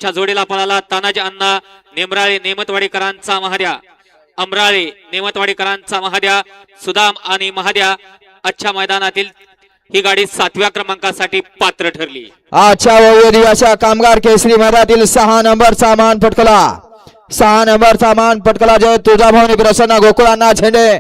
च्या जोडीला पळाला तानाजी अण्णा नेमराळे नेमतवाडीकरांचा महाद्या, अमराळे नेमतवाडीकरांचा महाद्या, सुदाम आणि महाद्या आजच्या मैदानातील ही गाडी 7व्या क्रमांकासाठी पात्र ठरली। आजच्या वैद्य अशा कामगार केसरी मैदानातील 6 नंबरचा मान पटकला, 6 नंबरचा मान पटकला जय तुळजाभवानी प्रसन्न गोकुळांना झेंडे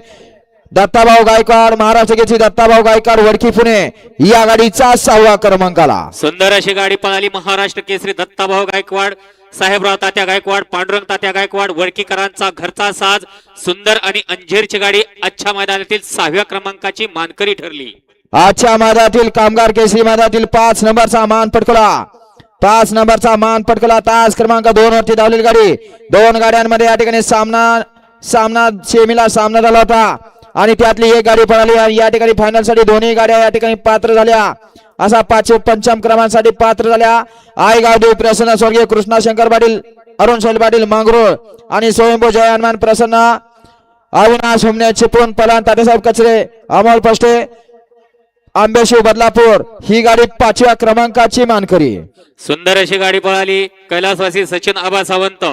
दत्ताभाऊ गायकवाड महाराष्ट्र केसरी दत्ताभाऊ गायकवाड वडकी पुणे या गाडीचा 6व्या क्रमांकाला। सुंदर अशी गाडी पळाली महाराष्ट्र केसरी दत्ताभाऊ गायकवाड, साहेबराव तात्या गायकवाड, पांडुरंग तात्या गायकवाड वडकीकरांचा घरचा साज सुंदर आणि अंजीरची गाडी आजच्या मैदानातील 6व्या क्रमांकाची मानकरी ठरली। आजच्या मैदानातील कामगार केसरी मैदानातील 5 नंबरचा मान पटकला, 5 नंबरचा मान पटकला तास क्रमांक 2 वरती धावलेली गाडी। 2 गाड्यांमध्ये या ठिकाणी सामना सेमीला सामना झाला होता आणि त्यातली एक गाडी पळाली आणि या ठिकाणी फायनल साठी दोन्ही गाड्या या ठिकाणी पात्र झाल्या। असा 5 व 5 क्रमांकासाठी पात्र झाल्या। आईगाव देव प्रसन्न स्वर्गीय कृष्णा शंकर पाटील, अरुण शैल पाटील मांगरोळ आणि स्वयंभू जय हनुमान प्रसन्न अविनाश हुमणे चिपळूण पलान तात्यासाहेब कचरे अमोल पष्टे आंबेशिव बदलापूर ही गाडी 5व्या क्रमांकाची मानकरी। सुंदर अशी गाडी पळाली। कैलासवासी सचिन आबा सावंत,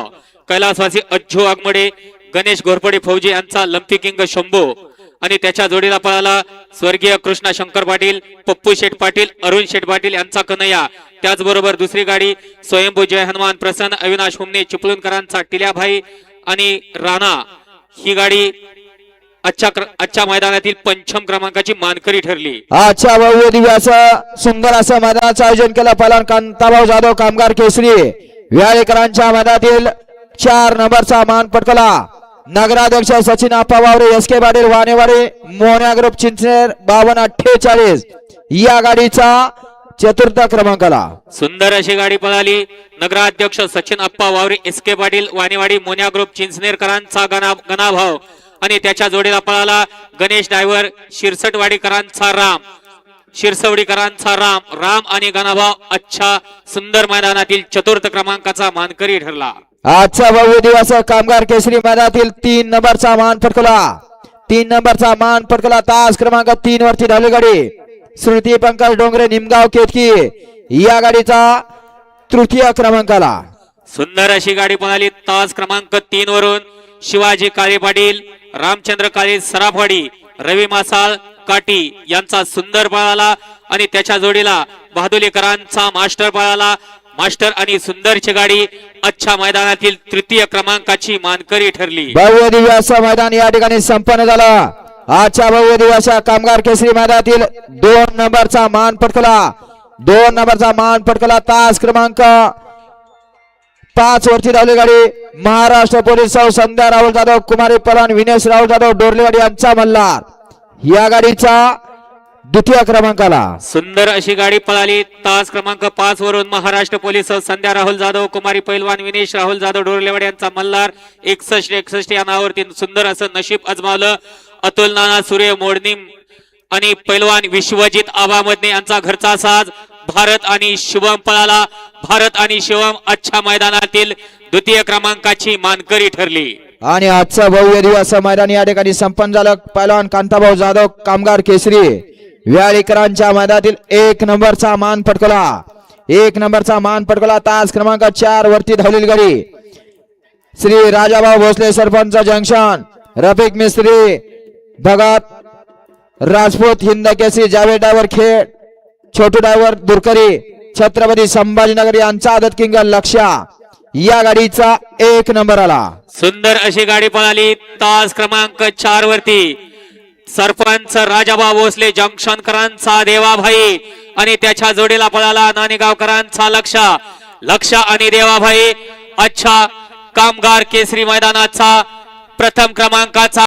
कैलासवासी अज्जू आगमडे, गणेश घोरपडे फौजी यांचा लंपी किंग शंभू आणि त्याच्या जोडीला पळाला स्वर्गीय कृष्णा शंकर पाटील, पप्पू शेठ पाटील, अरुण शेठ पाटील यांचा कन्हैया। त्याचबरोबर दुसरी गाडी स्वयंभू जय हनुमान प्रसन्न अविनाश हुमणे चिपळूणकरांचा टिल्याभाई आणि राणा ही गाडी आजच्या मैदानातील 5म क्रमांकाची मानकरी ठरली। आजच्या भव्य दिव्याचं सुंदर असं मैदानाचं आयोजन केलं पलान कांताभाऊ जाधव कामगार केसरी व्याळेकरांच्या मैदानातील 4 नंबरचा मान पटकला नगराध्यक्ष सचिन आप्पा वावरे, एस के पाटील वानेवाडी, मोन्या ग्रुप चिंचनेर 5248 या गाडीचा 4था क्रमांकाला। सुंदर अशी गाडी पळाली। नगराध्यक्ष सचिन आप्पा वावरे, एस के पाटील वानेवाडी, मोन्या ग्रुप चिंचनेरकरांचा गणाभाव आणि त्याच्या जोडीला पळाला गणेश ड्रायव्हर शिरसटवाडीकरांचा राम, शिरसवडीकरांचा राम आणि गणाभाव आजच्या सुंदर मैदानातील 4th क्रमांकाचा मानकरी ठरला। आजचा भव्य दिवस कामगार केसरी मैदानातील 3 नंबरचा मान पटकला, 3 नंबरचा मान पटकला तास क्रमांक 3 वरती धावली गाडी श्रुती पंकज डोंगरे निमगाव केतकी या गाडीचा 3य क्रमांकाला। सुंदर अशी गाडी पळाली। तास क्रमांक 3 वरून शिवाजी काळे पाटील, रामचंद्र काळे सराफवाडी, रवी मासाळ काटी यांचा सुंदर पळाला आणि त्याच्या जोडीला बहादुलीकरांचा मास्टर पळाला। मास्टर आणि सुंदरची गाडी आजच्या मैदानातील 3य क्रमांकाची मानकरी ठरली। भव्य दिव्याचं मैदान या ठिकाणी संपन्न झालं। आजच्या भव्य दिव्याच्या कामगार केसरी मैदानातील 2 नंबरचा मान पटकला, 2 नंबरचा मान पटकला तास क्रमांक 5 वरती धावली गाडी महाराष्ट्र पोलीस संध्या राहुल जाधव, कुमारी पलान, विनेश राहुल जाधव डोरलेवाडी यांचा मल्हार या गाडीचा 2य क्रमांकाला। सुंदर अशी गाडी पळाली। तास क्रमांक 5 वरून महाराष्ट्र पोलीस संध्या राहुल जाधव, कुमारी पैलवान, विनेश राहुल जाधव डोरलेवाडी यांचा मल्हार 61 या नावावरती सुंदर असं नशीब आजमावलं। अतुल नाना सूर्य मोडणी आणि पैलवान विश्वजित आबा मदने यांचा घरचा साज भारत आणि शिवम पळाला। भारत आणि शिवम आजच्या मैदानातील 2य क्रमांकाची मानकरी ठरली। आणि आजचं भव्य दिवस मैदान या ठिकाणी संपन्न झालं। पैलवान कांताभाऊ जाधव कामगार केसरी व्याळीकरांच्या मैदानातील 1 नंबरचा मान पटकला, 1 नंबरचा मान पटकला तास क्रमांक 4 वरती धावलेली गाडी श्री राजाभाऊ भोसले सरपंच जंक्शन, रफिक मिस्त्री, भगत राजपूत, हिंद केसरी, जावेद ड्रायव्हर खेड, छोटू ड्रायव्हर दुरकरी, छत्रपती संभाजीनगर यांचा आदत किंग लक्ष्या या गाडीचा 1 नंबर आला। सुंदर अशी गाडी पळाली। तास क्रमांक 4 वरती सरपंच राजाभाऊ भोसले जंक्शनकरांचा देवाभाई आणि त्याच्या जोडीला पळाला नाणेगावकरांचा लक्ष आणि देवाभाई आजच्या कामगार केसरी मैदानाचा 1म क्रमांकाचा